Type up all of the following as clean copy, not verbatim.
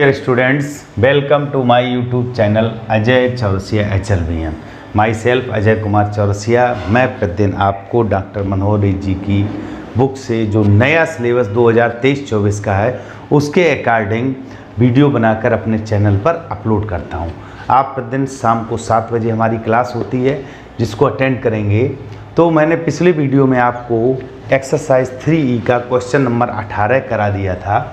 Dear students, welcome to my YouTube channel Ajay Chaurasia HLVM। Myself Ajay Kumar Chaurasia. मैं प्रतिदिन आपको डॉक्टर मनोहर जी की बुक से जो नया सिलेबस 2023-24 का है उसके अकॉर्डिंग वीडियो बनाकर अपने चैनल पर अपलोड करता हूं। आप प्रतिदिन शाम को 7 बजे हमारी क्लास होती है जिसको अटेंड करेंगे। तो मैंने पिछले वीडियो में आपको एक्सरसाइज 3E का क्वेश्चन नंबर 18 करा दिया था।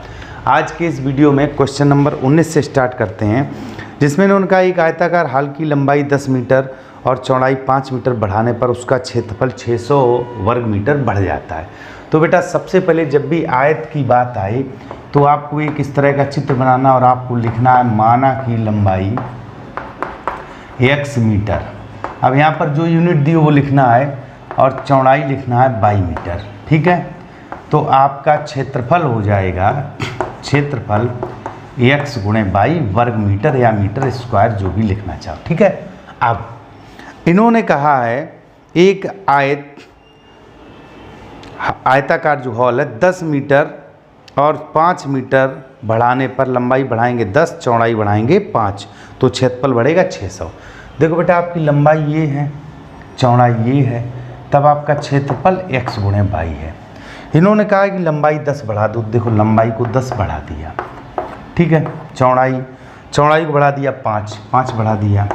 आज के इस वीडियो में क्वेश्चन नंबर 19 से स्टार्ट करते हैं, जिसमें उनका एक आयताकार हल की लंबाई 10 मीटर और चौड़ाई 5 मीटर बढ़ाने पर उसका क्षेत्रफल 600 वर्ग मीटर बढ़ जाता है। तो बेटा सबसे पहले जब भी आयत की बात आए तो आपको एक इस तरह का चित्र बनाना और आपको लिखना है माना की लंबाई x मीटर। अब यहाँ पर जो यूनिट दी वो लिखना है और चौड़ाई लिखना है बाई मीटर। ठीक है, तो आपका क्षेत्रफल हो जाएगा क्षेत्रफल x गुणे बाई वर्ग मीटर या मीटर स्क्वायर जो भी लिखना चाहो। ठीक है, अब इन्होंने कहा है एक आयताकार जो हॉल है 10 मीटर और 5 मीटर बढ़ाने पर लंबाई बढ़ाएंगे 10, चौड़ाई बढ़ाएंगे 5, तो क्षेत्रफल बढ़ेगा 600। देखो बेटा आपकी लंबाई ये है, चौड़ाई ये है, तब आपका क्षेत्रफल x गुणे बाई है। इन्होंने कहा कि लंबाई 10 बढ़ा दो। देखो लंबाई को 10 बढ़ा दिया, ठीक है, चौड़ाई को बढ़ा दिया 5 बढ़ा दिया,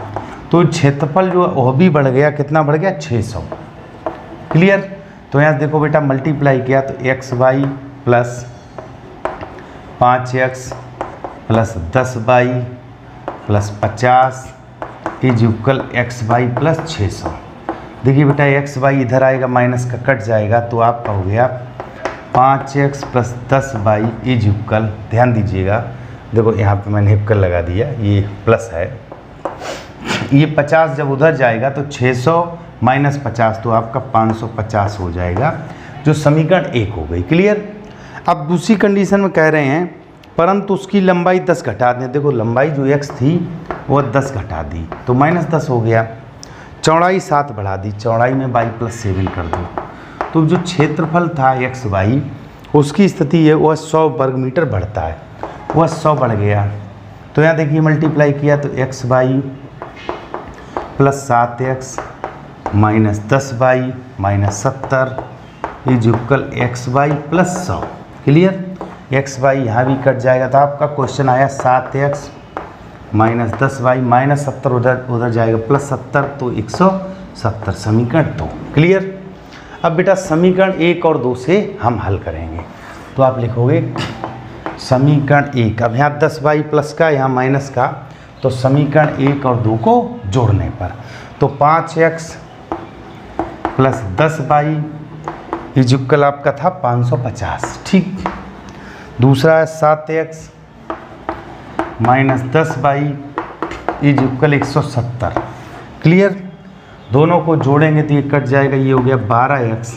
तो क्षेत्रफल जो है वह भी बढ़ गया। कितना बढ़ गया? 600। क्लियर? तो यहाँ देखो बेटा मल्टीप्लाई किया तो x y plus 5x plus 10y plus 50 is equal x y plus 600। देखिए बेटा एक्स वाई इधर आएगा, माइनस का कट जाएगा, तो आपका हो गया 5x plus 10y is equal, ध्यान दीजिएगा, देखो यहाँ पे मैंने हिपकल लगा दिया, ये प्लस है, ये 50 जब उधर जाएगा तो 600 माइनस 50 तो आपका 550 हो जाएगा, जो समीकरण 1 हो गई। क्लियर? अब दूसरी कंडीशन में कह रहे हैं परंतु उसकी लंबाई 10 घटा दें। देखो लंबाई जो x थी वो 10 घटा दी तो माइनस 10 हो गया, चौड़ाई 7 बढ़ा दी, चौड़ाई में y प्लस 7 कर दो, तो जो क्षेत्रफल था एक्स वाई उसकी स्थिति है वह 100 वर्ग मीटर बढ़ता है, वह 100 बढ़ गया। तो यहाँ देखिए मल्टीप्लाई किया तो x y plus 7x minus 10y minus 70 is equal x y plus 100। Clear? X y यहाँ भी कट जाएगा, तो आपका क्वेश्चन आया 7x माइनस 10y माइनस 70 उधर जाएगा प्लस 70, तो 170 समीकरण 2। क्लियर? अब बेटा समीकरण 1 और 2 से हम हल करेंगे, तो आप लिखोगे समीकरण 1, अब यहाँ 10y प्लस का यहाँ माइनस का, तो समीकरण 1 और 2 को जोड़ने पर तो 5x plus 10y is equal आपका था 550। ठीक, दूसरा है 7x minus 10y is equal 170। Clear? दोनों को जोड़ेंगे तो ये कट जाएगा, ये हो गया 12x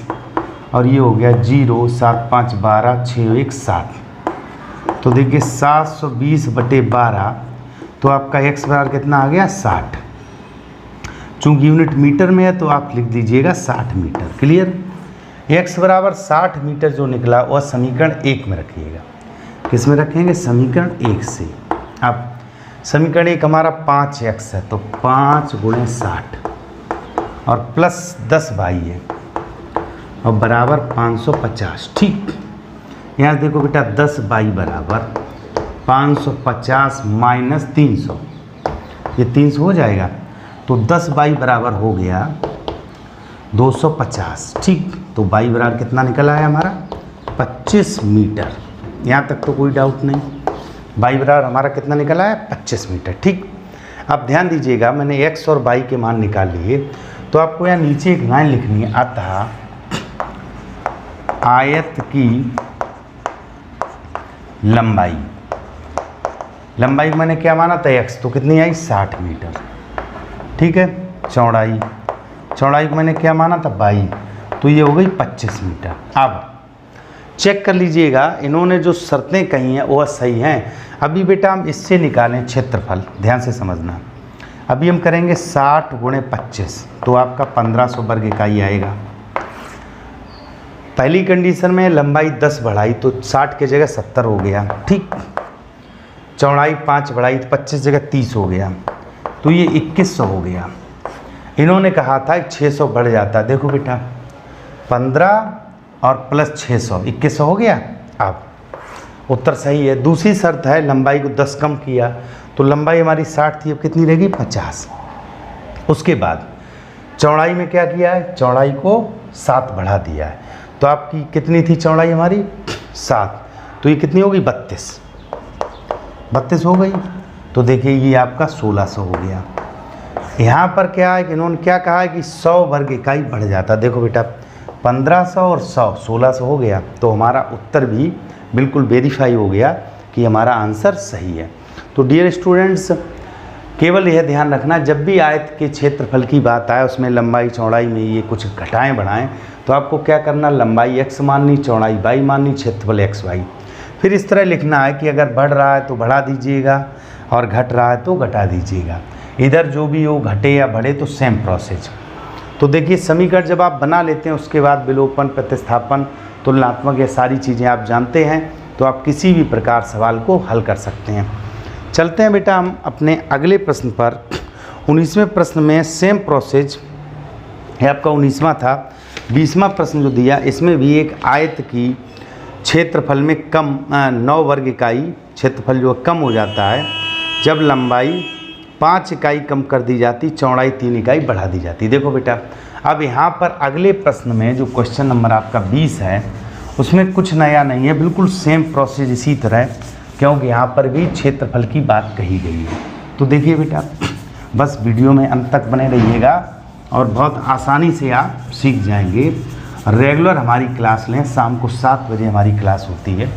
और ये हो गया 0, 7 5 12, 6 1 7। तो देखिए 720/12, तो आपका x बराबर कितना आ गया? 60। चूँकि यूनिट मीटर में है तो आप लिख दीजिएगा 60 मीटर। क्लियर? x बराबर 60 मीटर जो निकला वह समीकरण 1 में रखिएगा। किस में रखेंगे? समीकरण 1 से। अब समीकरण 1 हमारा 5x है, तो 5 गुणे 60 और प्लस 10y है और बराबर 550। ठीक, यहाँ देखो बेटा 10y बराबर 550 माइनस 300, ये 300 हो जाएगा, तो 10y बराबर हो गया 250। ठीक, तो y बराबर कितना निकल आया हमारा? 25 मीटर। यहाँ तक तो कोई डाउट नहीं, y बराबर हमारा कितना निकल आया? 25 मीटर। ठीक, अब ध्यान दीजिएगा मैंने x और y के मान निकाल लिए, तो आपको यहाँ नीचे एक लाइन लिखनी है, अतः आयत की लंबाई मैंने क्या माना था? x, तो कितनी आई? 60 मीटर। ठीक है, चौड़ाई को मैंने क्या माना था? बाई, तो ये हो गई 25 मीटर। अब चेक कर लीजिएगा इन्होंने जो शर्तें कही हैं वह सही हैं। अभी बेटा हम इससे निकालें क्षेत्रफल, ध्यान से समझना। अभी हम करेंगे 60 गुणे 25, तो आपका 1500 वर्ग इकाई आएगा। पहली कंडीशन में लंबाई 10 बढ़ाई तो 60 की जगह 70 हो गया। ठीक, चौड़ाई 5 बढ़ाई तो 25 जगह 30 हो गया, तो ये 2100 हो गया। इन्होंने कहा था 600 बढ़ जाता। देखो बेटा 15 और प्लस 600 2100 हो गया। अब उत्तर सही है। दूसरी शर्त है लंबाई को 10 कम किया, तो लंबाई हमारी 60 थी, अब कितनी रहेगी 50। उसके बाद चौड़ाई में क्या किया है, चौड़ाई को 7 बढ़ा दिया है, तो आपकी कितनी थी चौड़ाई हमारी 7, तो ये कितनी होगी 32 हो गई। तो देखिए ये आपका 1600 हो गया। यहाँ पर क्या है कि इन्होंने क्या कहा है कि 100 वर्ग इकाई बढ़ जाता। देखो बेटा 1500 और 100 1600 हो गया, तो हमारा उत्तर भी बिल्कुल वेरीफाई हो गया कि हमारा आंसर सही है। तो डियर स्टूडेंट्स, केवल यह ध्यान रखना जब भी आयत के क्षेत्रफल की बात आए उसमें लंबाई चौड़ाई में ये कुछ घटाएं बढ़ाएं, तो आपको क्या करना, लंबाई x माननी, चौड़ाई y माननी, क्षेत्रफल xy। फिर इस तरह लिखना है कि अगर बढ़ रहा है तो बढ़ा दीजिएगा और घट रहा है तो घटा दीजिएगा। इधर जो भी हो घटे या बढ़े तो सेम प्रोसेस। तो देखिए समीकरण जब आप बना लेते हैं उसके बाद विलोपन, प्रतिस्थापन, तुलनात्मक, ये सारी चीज़ें आप जानते हैं, तो आप किसी भी प्रकार सवाल को हल कर सकते हैं। चलते हैं बेटा हम अपने अगले प्रश्न पर। 19वें प्रश्न में सेम प्रोसेस है, आपका 19वां था। 20वां प्रश्न जो दिया इसमें भी एक आयत की क्षेत्रफल में कम 9 वर्ग इकाई क्षेत्रफल जो कम हो जाता है जब लंबाई 5 इकाई कम कर दी जाती, चौड़ाई 3 इकाई बढ़ा दी जाती। देखो बेटा अब यहाँ पर अगले प्रश्न में जो क्वेश्चन नंबर आपका 20 है उसमें कुछ नया नहीं है, बिल्कुल सेम प्रोसेस इसी तरह, क्योंकि यहाँ पर भी क्षेत्रफल की बात कही गई है। तो देखिए बेटा बस वीडियो में अंत तक बने रहिएगा और बहुत आसानी से आप सीख जाएंगे। रेगुलर हमारी क्लास लें, शाम को 7 बजे हमारी क्लास होती है।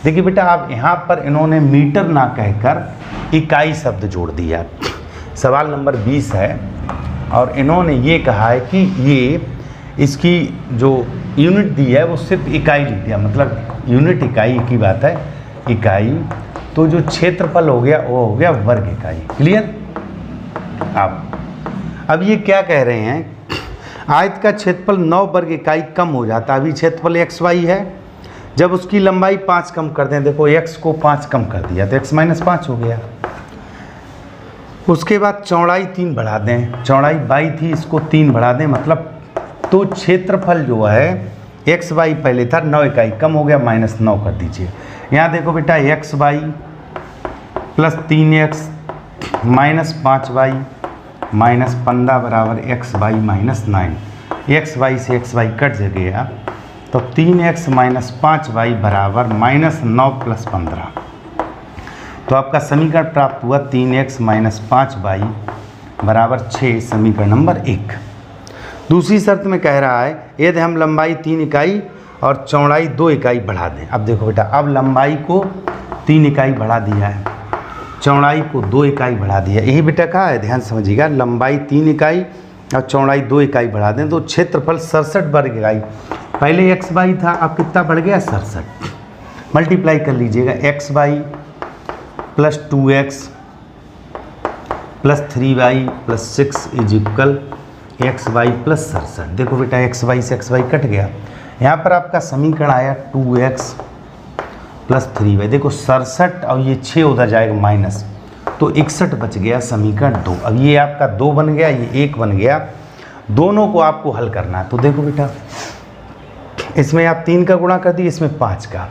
देखिए बेटा आप यहाँ पर इन्होंने मीटर ना कहकर इकाई शब्द जोड़ दिया। सवाल नंबर 20 है और इन्होंने ये कहा है कि ये इसकी जो यूनिट दी है वो सिर्फ इकाई लिख दिया, मतलब यूनिट इकाई की बात है, इकाई। तो जो क्षेत्रफल हो गया वो हो गया वर्ग इकाई। क्लियर। अब ये क्या कह रहे हैं, आयत का क्षेत्रफल 9 वर्ग इकाई कम हो जाता है। अभी क्षेत्रफल xy है, जब उसकी लंबाई 5 कम कर दें, देखो x को 5 कम कर दिया तो x - 5 हो गया। उसके बाद चौड़ाई 3 बढ़ा दें, चौड़ाई y थी इसको 3 बढ़ा दें, मतलब तो क्षेत्रफल जो है xy पहले था 9 इकाई कम हो गया, -9 कर दीजिए। यहाँ देखो बेटा xy plus 3x minus 5y minus 15 बराबर xy माइनस 9। xy से xy कट गया तो 3x माइनस 5y बराबर -9 प्लस 15। तो आपका समीकरण प्राप्त हुआ 3x माइनस 5y बराबर 6, समीकरण नंबर 1। दूसरी शर्त में कह रहा है यदि हम लंबाई 3 इकाई और चौड़ाई 2 इकाई बढ़ा दें। अब देखो बेटा अब लंबाई को 3 इकाई बढ़ा दिया है, चौड़ाई को 2 इकाई बढ़ा दिया। यही बेटा कहा है, ध्यान समझिएगा, लंबाई 3 इकाई और चौड़ाई 2 इकाई बढ़ा दें तो क्षेत्रफल 67 वर्ग इकाई। पहले xy था, अब कितना बढ़ गया 67। मल्टीप्लाई कर लीजिएगा, xy plus 2x plus 3y plus 6 is equal xy plus 67। देखो बेटा xy से xy कट गया, यहाँ पर आपका समीकरण आया 2x प्लस 3y। देखो 67 और ये 6 उधर जाएगा माइनस, तो 61 बच गया, समीकरण 2। अब ये आपका 2 बन गया, ये 1 बन गया, दोनों को आपको हल करना है। तो देखो बेटा इसमें आप 3 का गुणा कर दिए, इसमें 5 का,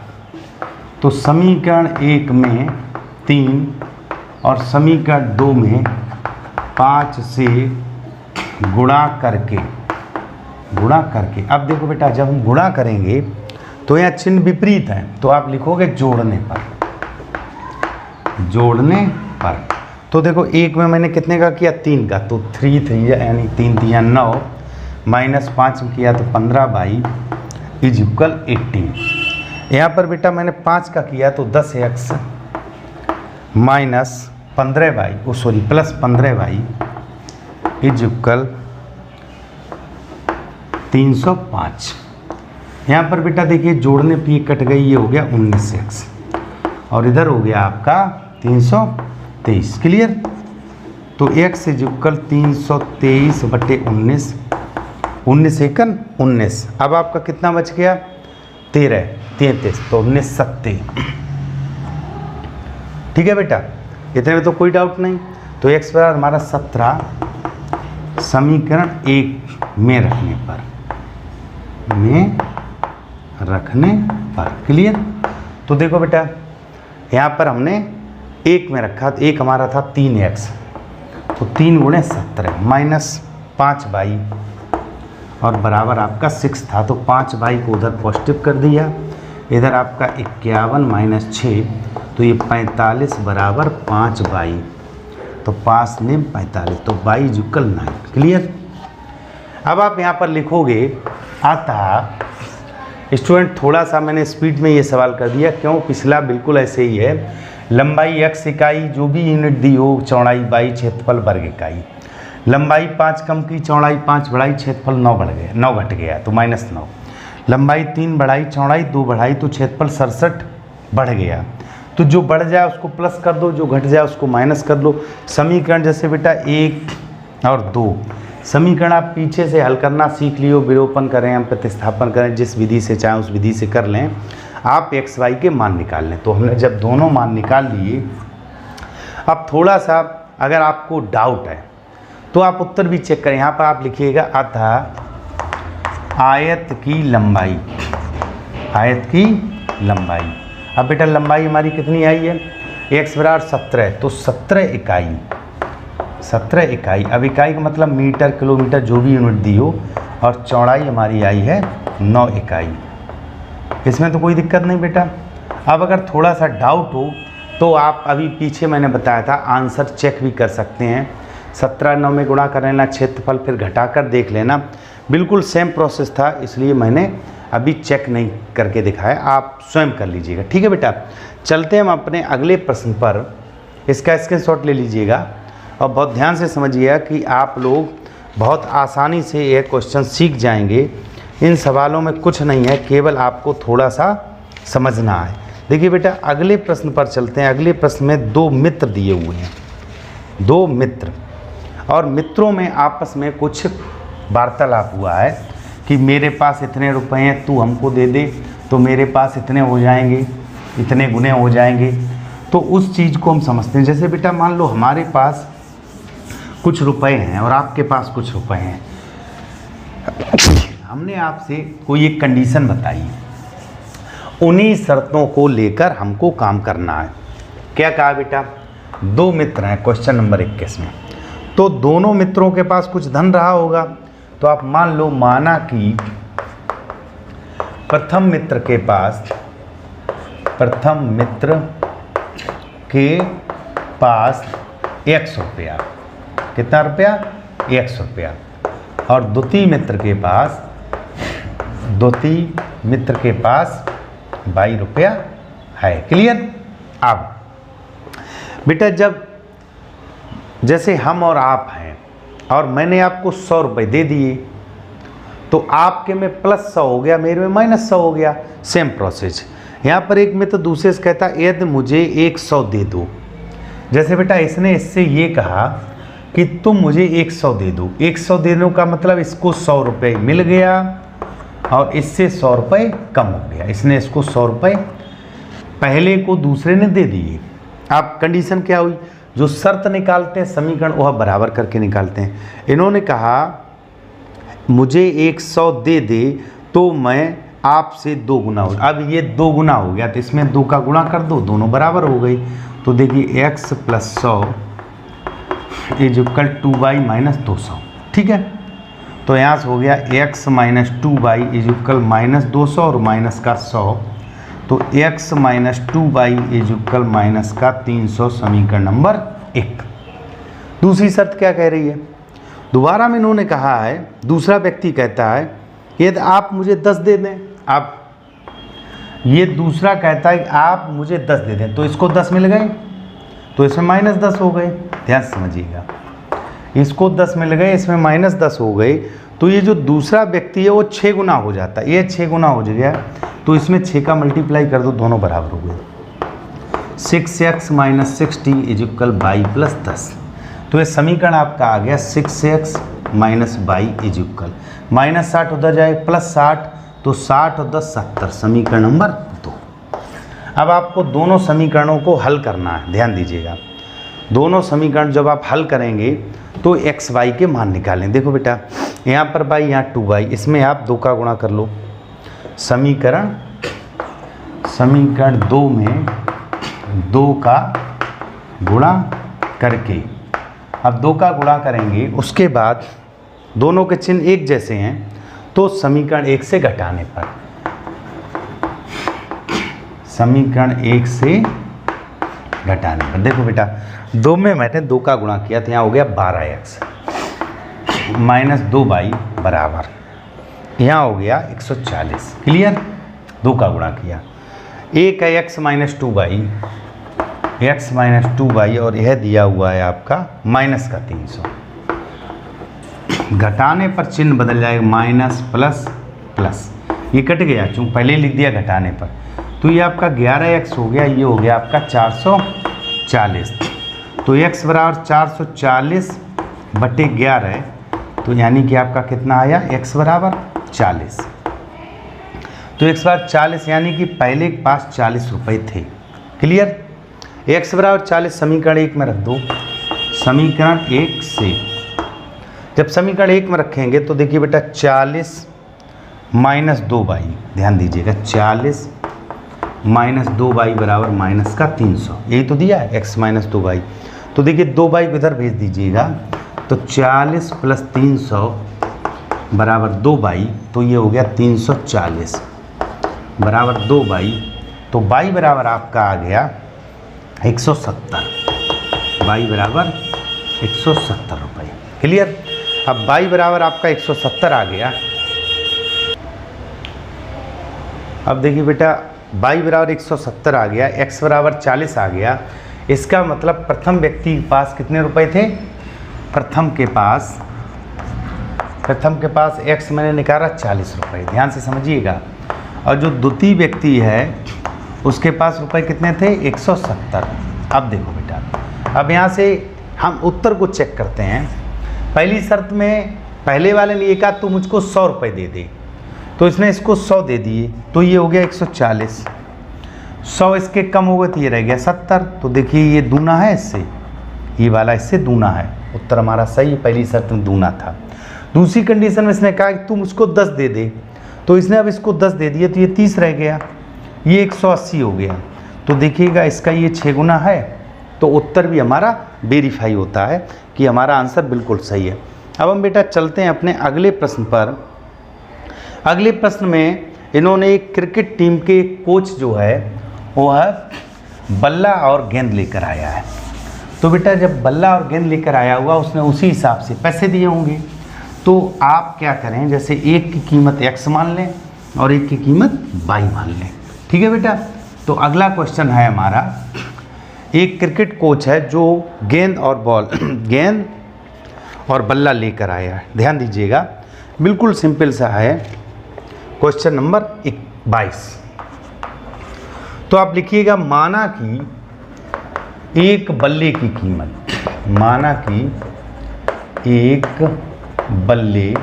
तो समीकरण 1 में 3 और समीकरण 2 में 5 से गुणा करके अब देखो बेटा जब हम गुणा करेंगे तो यहाँ चिन्ह विपरीत है, तो आप लिखोगे जोड़ने पर। तो देखो 1 में मैंने कितने का किया 3 का, तो 3 यानी 3 3 9 माइनस 5 में किया तो 15y इज इक्वल 18। यहाँ पर बेटा मैंने 5 का किया तो 10x minus 15y plus 15y is equal 305। यहाँ पर बेटा देखिए जोड़ने पे कट गई, ये हो गया 19x और इधर हो गया आपका 323। क्लियर। तो x इज इक्वल 323 बटे 19, 19 एकन 19। अब आपका कितना बच गया 13, 33, तो 19 70। ठीक है बेटा, इतने में तो कोई डाउट नहीं। तो x बराबर हमारा 17 समीकरण 1 में रखने पर क्लियर। तो देखो बेटा, यहाँ पर हमने 1 में रखा, तो 1 हमारा था 3x, तो 3 गुणे 17 माइनस 5y और बराबर आपका 6 था, तो 5y को उधर पॉजिटिव कर दिया, इधर आपका 51 माइनस 6, तो ये 45 बराबर 5y, तो 5 ने 45, तो y इक्वल 9 क्लियर। अब आप यहाँ पर लिखोगे अतः, स्टूडेंट थोड़ा सा मैंने स्पीड में ये सवाल कर दिया, क्यों, पिछला बिल्कुल ऐसे ही है। लंबाई x इकाई जो भी यूनिट दी हो, चौड़ाई y, क्षेत्रफल वर्ग इकाई। लंबाई 5 कम की, चौड़ाई 5 बढ़ाई, क्षेत्रफल 9 घट गया तो -9। लंबाई 3 बढ़ाई, चौड़ाई 2 बढ़ाई, तो क्षेत्रफल 67 बढ़ गया। तो जो बढ़ जाए उसको प्लस कर दो, जो घट जाए उसको माइनस कर लो। समीकरण जैसे बेटा 1 और 2 समीकरण आप पीछे से हल करना सीख लियो, विलोपन करें, हम प्रतिस्थापन करें, जिस विधि से चाहें उस विधि से कर लें, आप x y के मान निकाल लें। तो हमने जब दोनों मान निकाल लिए, अब थोड़ा सा अगर आपको डाउट है तो आप उत्तर भी चेक करें। यहाँ पर आप लिखिएगा अतः आयत की लंबाई, अब बेटा लंबाई हमारी कितनी आई है, x बराबर 17, तो 17 इकाई, अब इकाई का मतलब मीटर, किलोमीटर, जो भी यूनिट दी हो, और चौड़ाई हमारी आई है 9 इकाई। इसमें तो कोई दिक्कत नहीं बेटा। अब अगर थोड़ा सा डाउट हो तो आप अभी पीछे मैंने बताया था आंसर चेक भी कर सकते हैं। 17 9 में गुणा कर लेना, क्षेत्रफल फिर घटाकर देख लेना, बिल्कुल सेम प्रोसेस था, इसलिए मैंने अभी चेक नहीं करके दिखाया, आप स्वयं कर लीजिएगा। ठीक है बेटा, चलते हम अपने अगले प्रश्न पर। इसका स्क्रीनशॉट ले लीजिएगा और बहुत ध्यान से समझिएगा कि आप लोग बहुत आसानी से यह क्वेश्चन सीख जाएंगे। इन सवालों में कुछ नहीं है, केवल आपको थोड़ा सा समझना है। देखिए बेटा, अगले प्रश्न पर चलते हैं। अगले प्रश्न में 2 मित्र दिए हुए हैं, 2 मित्र, और मित्रों में आपस में कुछ वार्तालाप हुआ है कि मेरे पास इतने रुपए हैं, तू हमको दे दे, तो मेरे पास इतने हो जाएंगे, इतने गुने हो जाएंगे। तो उस चीज़ को हम समझते हैं। जैसे बेटा मान लो हमारे पास कुछ रुपए हैं और आपके पास कुछ रुपए हैं, हमने आपसे कोई एक कंडीशन बताई, उन्हीं शर्तों को लेकर हमको काम करना है। क्या कहा बेटा, 2 मित्र हैं, क्वेश्चन नंबर 21 में। तो दोनों मित्रों के पास कुछ धन रहा होगा, तो आप मान लो, माना कि प्रथम मित्र के पास 100 रुपया, कितना रुपया, 100 रुपया, और द्वितीय मित्र के पास 22 रुपया है। क्लियर। अब बेटा जब जैसे हम और आप हैं और मैंने आपको 100 रुपये दे दिए, तो आपके में +100 हो गया, मेरे में -100 हो गया। सेम प्रोसेस यहाँ पर एक मित्र दूसरे से कहता है यदि मुझे 100 दे दो। जैसे बेटा इसने इससे ये कहा कि तुम मुझे 100 दे दो। 100 देने का मतलब इसको 100 रुपये मिल गया और इससे 100 रुपये कम हो गया। इसने इसको 100 रुपये पहले को दूसरे ने दे दिए। अब कंडीशन क्या हुई, जो शर्त निकालते हैं समीकरण वह बराबर करके निकालते हैं। इन्होंने कहा मुझे 100 दे दे तो मैं आपसे 2 गुना हो। अब ये 2 गुना हो गया तो इसमें 2 का गुणा कर दो, दोनों बराबर हो गई। तो देखिए x + 100 = 2y - 200। ठीक है, तो यहाँ से हो गया x - 2y = -200 और माइनस का 100, तो x - 2y = -300 समीकरण नंबर 1। दूसरी शर्त क्या कह रही है, दोबारा में इन्होंने कहा है, दूसरा व्यक्ति कहता है यदि आप मुझे 10 दे दें। आप ये दूसरा कहता है कि आप मुझे 10 दे दें, तो इसको 10 मिल गए, तो इसमें -10 हो गए। ध्यान समझिएगा, इसको 10 मिल गए, इसमें -10 हो गए, तो ये जो दूसरा व्यक्ति है वो 6 गुना हो जाता है। ये 6 गुना हो गया, तो इसमें 6 का मल्टीप्लाई कर दो, दोनों बराबर हो गए। 6x - 60 = y + 10। तो ये समीकरण आपका आ गया 6x - y = -60 उधर जाए +60, तो 60 और 10 70 समीकरण नंबर 2। अब आपको दोनों समीकरणों को हल करना है, ध्यान दीजिएगा। दोनों समीकरण जब आप हल करेंगे तो एक्स वाई के मान निकालें। देखो बेटा, यहाँ पर बाई, यहाँ 2y, इसमें आप 2 का गुणा कर लो। समीकरण 2 में 2 का गुणा करके, अब 2 का गुणा करेंगे, उसके बाद दोनों के चिन्ह एक जैसे हैं तो समीकरण 1 से घटाने पर, समीकरण 1 से घटाने पर, देखो बेटा 2 में मैंने 2 का गुणा किया तो यहाँ हो गया 12x माइनस 2y बराबर, यहाँ हो गया 140। क्लियर? 2 का गुणा किया, एक है x माइनस 2y और यह दिया हुआ है आपका माइनस का 300। घटाने पर चिन्ह बदल जाएगा, माइनस प्लस प्लस, ये कट गया चूँकि पहले लिख दिया घटाने पर, तो ये आपका 11x हो गया, ये हो गया आपका 440। तो x बराबर 440 बटे 11, तो यानी कि आपका कितना आया, x बराबर 40। तो x बराबर 40 यानी कि पहले के पास 40 रुपये थे। क्लियर? x बराबर 40 समीकरण 1 में रख दो। समीकरण 1 से जब समीकरण 1 में रखेंगे तो देखिए बेटा 40 माइनस 2y, ध्यान दीजिएगा 40 माइनस 2y बराबर माइनस का 300, यही तो दिया है x माइनस 2y। तो देखिए 2y को इधर भेज दीजिएगा, तो 40 प्लस 300 बराबर 2y, तो ये हो गया 340 बराबर 2y, तो y बराबर आपका आ गया 170, y बराबर 170 रुपये। क्लियर? अब y बराबर आपका 170 आ गया। अब देखिए बेटा y बराबर 170 आ गया, x बराबर 40 आ गया। इसका मतलब प्रथम व्यक्ति के पास कितने रुपए थे? प्रथम के पास x मैंने निकाला 40 रुपये, ध्यान से समझिएगा। और जो द्वितीय व्यक्ति है उसके पास रुपए कितने थे? 170। अब देखो बेटा, अब यहाँ से हम उत्तर को चेक करते हैं। पहली शर्त में पहले वाले ने कहा तू मुझको 100 रुपये दे दे, तो इसने इसको 100 दे दिए, तो ये हो गया 140। 100 इसके कम हो गए तो ये रह गया 70। तो देखिए ये दूना है इससे, ये वाला इससे दूना है। उत्तर हमारा सही है, पहली शर्त में दूना था। दूसरी कंडीशन में इसने कहा कि तू मुझको 10 दे दे, तो इसने अब इसको 10 दे दिए, तो ये 30 रह गया, ये 180 हो गया। तो देखिएगा इसका ये 6 गुना है, तो उत्तर भी हमारा वेरीफाई होता है कि हमारा आंसर बिल्कुल सही है। अब हम बेटा चलते हैं अपने अगले प्रश्न पर। अगले प्रश्न में इन्होंने एक क्रिकेट टीम के कोच जो है वो है बल्ला और गेंद लेकर आया है। तो बेटा जब बल्ला और गेंद लेकर आया हुआ उसने उसी हिसाब से पैसे दिए होंगे, तो आप क्या करें, जैसे एक की कीमत x मान लें और एक की कीमत y मान लें। ठीक है बेटा? तो अगला क्वेश्चन है हमारा, एक क्रिकेट कोच है जो गेंद और बल्ला लेकर आया है। ध्यान दीजिएगा, बिल्कुल सिंपल सा है। क्वेश्चन नंबर 22, तो आप लिखिएगा माना कि एक बल्ले की कीमत, माना कि एक बल्ले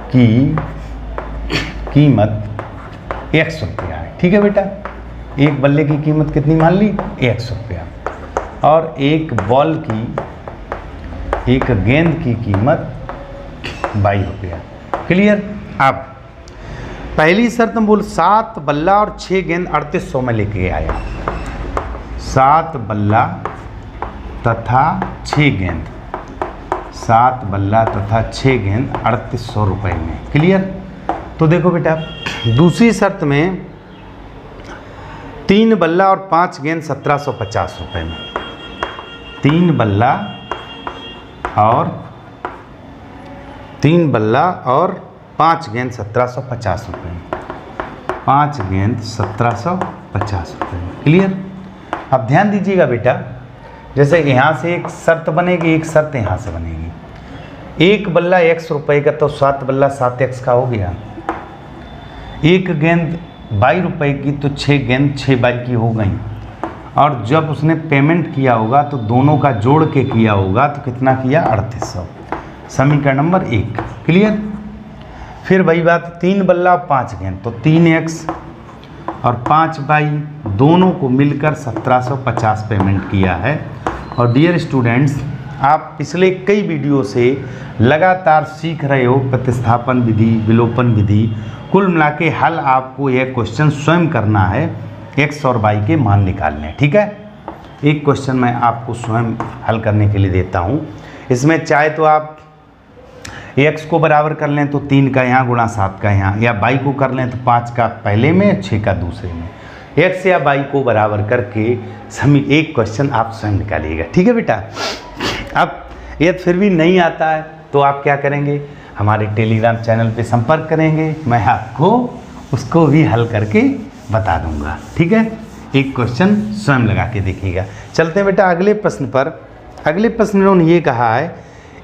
की कीमत 100 रुपया है। ठीक है बेटा? एक बल्ले की कीमत कितनी मान ली? 100 रुपया। और एक बॉल की, एक गेंद की कीमत 22 रुपया। क्लियर? अब पहली शर्त में बोल 7 बल्ला और 6 गेंद 3800 में लेके आया। 7 बल्ला तथा 6 गेंद, 7 बल्ला तथा 6 गेंद 3800 रुपये में। क्लियर? तो देखो बेटा दूसरी शर्त में 3 बल्ला और 5 गेंद 1750 रुपये में। 3 बल्ला और 5 गेंद 1750 रुपये में, 5 गेंद 1750 रुपये में। क्लियर? अब ध्यान दीजिएगा बेटा, जैसे यहाँ से एक शर्त बनेगी, एक शर्त यहाँ से बनेगी। एक बल्ला 100 रुपये का, तो 7 बल्ला 7x का हो गया। एक गेंद 22 रुपये की, तो 6 गेंद 6 की हो गई। और जब उसने पेमेंट किया होगा तो दोनों का जोड़ के किया होगा, तो कितना किया? 3800। समीकरण नंबर 1। क्लियर? फिर वही बात, 3 बल्ला 5 गेंद, तो 3x और 5 बाई दोनों को मिलकर 1750 पेमेंट किया है। और डियर स्टूडेंट्स, आप पिछले कई वीडियो से लगातार सीख रहे हो प्रतिस्थापन विधि, विलोपन विधि। कुल मिला के हल आपको यह क्वेश्चन स्वयं करना है, x और y के मान निकालने। ठीक है, एक क्वेश्चन मैं आपको स्वयं हल करने के लिए देता हूँ। इसमें चाहे तो आप x को बराबर कर लें तो 3 का यहाँ गुणा 7 का यहाँ, या y को कर लें तो 5 का पहले में 6 का दूसरे में। x या y को बराबर करके सभी एक क्वेश्चन आप स्वयं निकालिएगा। ठीक है बेटा। अब यदि फिर भी नहीं आता है तो आप क्या करेंगे, हमारे टेलीग्राम चैनल पे संपर्क करेंगे, मैं आपको उसको भी हल करके बता दूंगा। ठीक है, एक क्वेश्चन स्वयं लगा के देखिएगा। चलते हैं बेटा अगले प्रश्न पर। अगले प्रश्न में उन्होंने ये कहा है,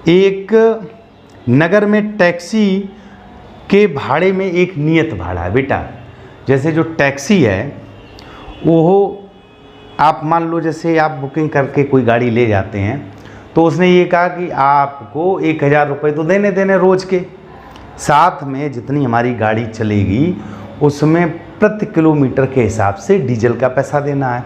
एक नगर में टैक्सी के भाड़े में एक नियत भाड़ा है। बेटा जैसे जो टैक्सी है वो आप मान लो जैसे आप बुकिंग करके कोई गाड़ी ले जाते हैं तो उसने ये कहा कि आपको 1000 रुपये तो देने रोज़ के, साथ में जितनी हमारी गाड़ी चलेगी उसमें प्रति किलोमीटर के हिसाब से डीजल का पैसा देना है।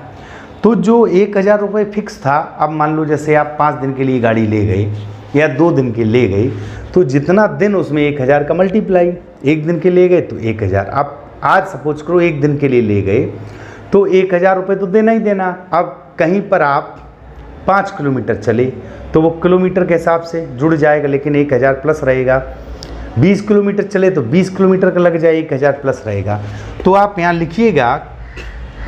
तो जो 1000 रुपये फिक्स था, अब मान लो जैसे आप 5 दिन के लिए गाड़ी ले गए या 2 दिन के ले गए, तो जितना दिन उसमें 1000 का मल्टीप्लाई, 1 दिन के ले गए तो 1000। आप आज सपोज करो 1 दिन के लिए ले गए तो 1000 रुपये तो देना ही देना। अब कहीं पर आप 5 किलोमीटर चले तो वो किलोमीटर के हिसाब से जुड़ जाएगा, लेकिन 1000 प्लस रहेगा। 20 किलोमीटर चले तो 20 किलोमीटर का लग जाए, 1000 प्लस रहेगा। तो आप यहाँ लिखिएगा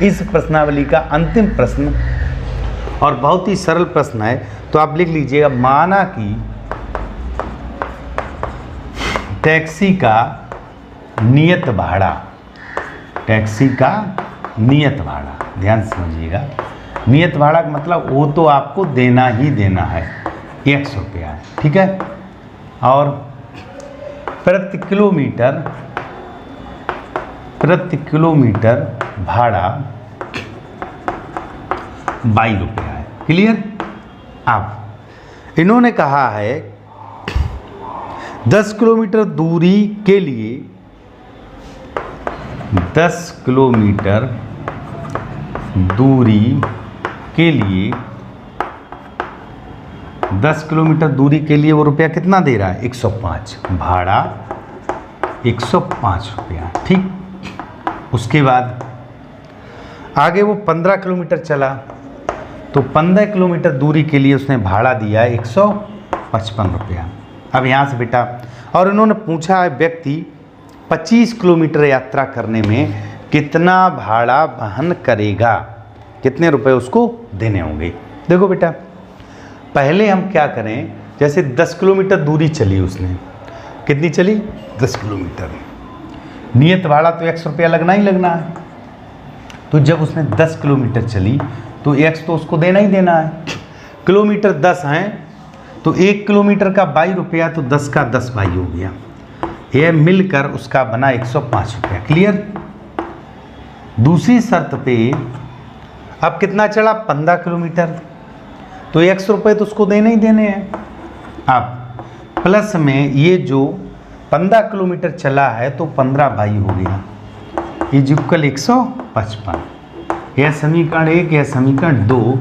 इस प्रश्नावली का अंतिम प्रश्न, और बहुत ही सरल प्रश्न है, तो आप लिख लीजिएगा, माना कि टैक्सी का नियत भाड़ा, टैक्सी का नियत भाड़ा, ध्यान से समझिएगा, नियत भाड़ा का मतलब वो तो आपको देना ही देना है, 100 रुपया है। ठीक है, और प्रति किलोमीटर भाड़ा 22 रुपया है। क्लियर। अब इन्होंने कहा है 10 किलोमीटर दूरी के लिए 10 किलोमीटर दूरी के लिए 10 किलोमीटर दूरी के लिए वो रुपया कितना दे रहा है, 105, भाड़ा 105 रुपया। ठीक, उसके बाद आगे वो 15 किलोमीटर चला तो 15 किलोमीटर दूरी के लिए उसने भाड़ा दिया है 155 रुपया। अब यहाँ से बेटा, और इन्होंने पूछा है व्यक्ति 25 किलोमीटर यात्रा करने में कितना भाड़ा वहन करेगा, कितने रुपए उसको देने होंगे। देखो बेटा, पहले हम क्या करें, जैसे 10 किलोमीटर दूरी चली उसने, कितनी चली, 10 किलोमीटर, नियत भाड़ा तो 100 रुपया लगना ही लगना है। तो जब उसने 10 किलोमीटर चली तो 100 तो उसको देना ही देना है। किलोमीटर 10 हैं तो 1 किलोमीटर का 22 रुपया, तो 10 का 10 22 हो गया, यह मिलकर उसका बना 105 रुपया। क्लियर। दूसरी शर्त पे अब कितना चढ़ा, 15 किलोमीटर, तो 100 रुपये तो उसको देने ही देने हैं। अब प्लस में ये जो 15 किलोमीटर चला है तो 15 22 हो गया, ये जुक्कल 155। यह समीकरण 1, यह समीकरण 2,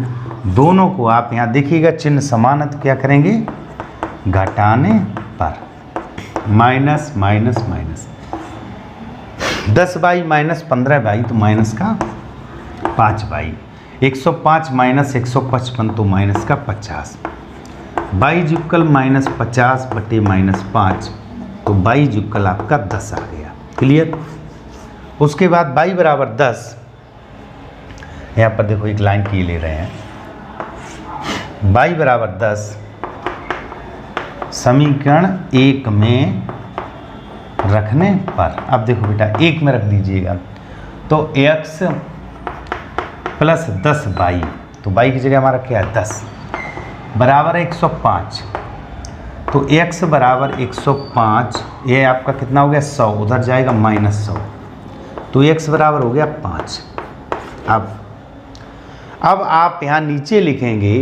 दोनों को आप यहाँ देखिएगा चिन्ह समान है तो क्या करेंगे, घटाने पर minus minus minus, 10 by minus 15 by तो माइनस का 5 बाई, 105 माइनस 155 तो माइनस का 50, बाई जुक्कल माइनस 50 बटे माइनस 5 तो बाई जुक्कल आपका 10 आ गया। क्लियर। उसके बाद बाई बराबर 10, यहाँ पर देखो एक लाइन की ले रहे हैं, बाई बराबर 10 समीकरण 1 में रखने पर, अब देखो बेटा 1 में रख दीजिएगा तो x प्लस 10 बाई, तो बाई की जगह हमारा क्या है 10, बराबर 105, तो x बराबर 105, ये आपका कितना हो गया 100, उधर जाएगा माइनस 100, तो x बराबर हो गया 5। अब आप यहाँ नीचे लिखेंगे,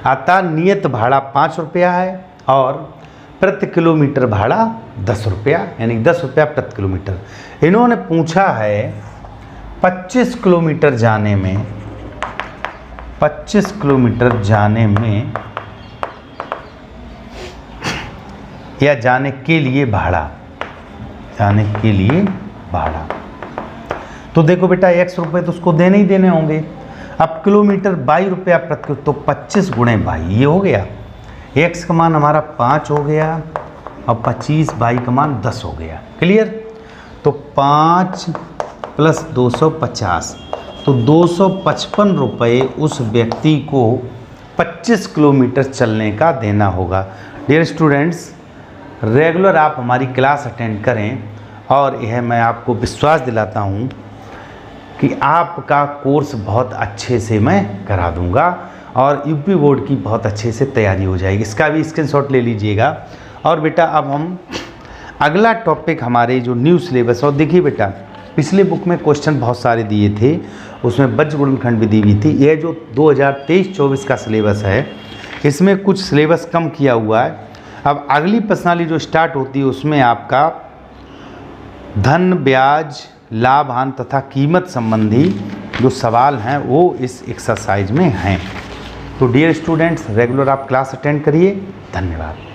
अतः नियत भाड़ा 5 रुपया है और प्रति किलोमीटर भाड़ा 10 रुपया, यानी 10 रुपया प्रति किलोमीटर। इन्होंने पूछा है 25 किलोमीटर जाने में 25 किलोमीटर जाने में या जाने के लिए भाड़ा, जाने के लिए भाड़ा। तो देखो बेटा x रुपये तो उसको देने ही देने होंगे। अब किलोमीटर 22 रुपया प्रति, तो 25 गुणे 22 ये हो गया। x का मान हमारा 5 हो गया और 25 22 का मान 10 हो गया। क्लियर? तो 5 + 250, तो 255 रुपये उस व्यक्ति को 25 किलोमीटर चलने का देना होगा। डियर स्टूडेंट्स, रेगुलर आप हमारी क्लास अटेंड करें और यह मैं आपको विश्वास दिलाता हूँ कि आपका कोर्स बहुत अच्छे से मैं करा दूंगा और यूपी बोर्ड की बहुत अच्छे से तैयारी हो जाएगी। इसका भी स्क्रीनशॉट ले लीजिएगा। और बेटा अब हम अगला टॉपिक हमारे जो न्यू सिलेबस, और देखिए बेटा पिछले बुक में क्वेश्चन बहुत सारे दिए थे, उसमें बज्र गुणनखंड भी दी हुई थी। यह जो 2023-24 का सिलेबस है इसमें कुछ सिलेबस कम किया हुआ है। अब अगली प्रश्नावली जो स्टार्ट होती है उसमें आपका धन, ब्याज, लाभ, हानि तथा कीमत संबंधी जो सवाल हैं वो इस एक्सरसाइज में हैं। तो डियर स्टूडेंट्स, रेगुलर आप क्लास अटेंड करिए। धन्यवाद।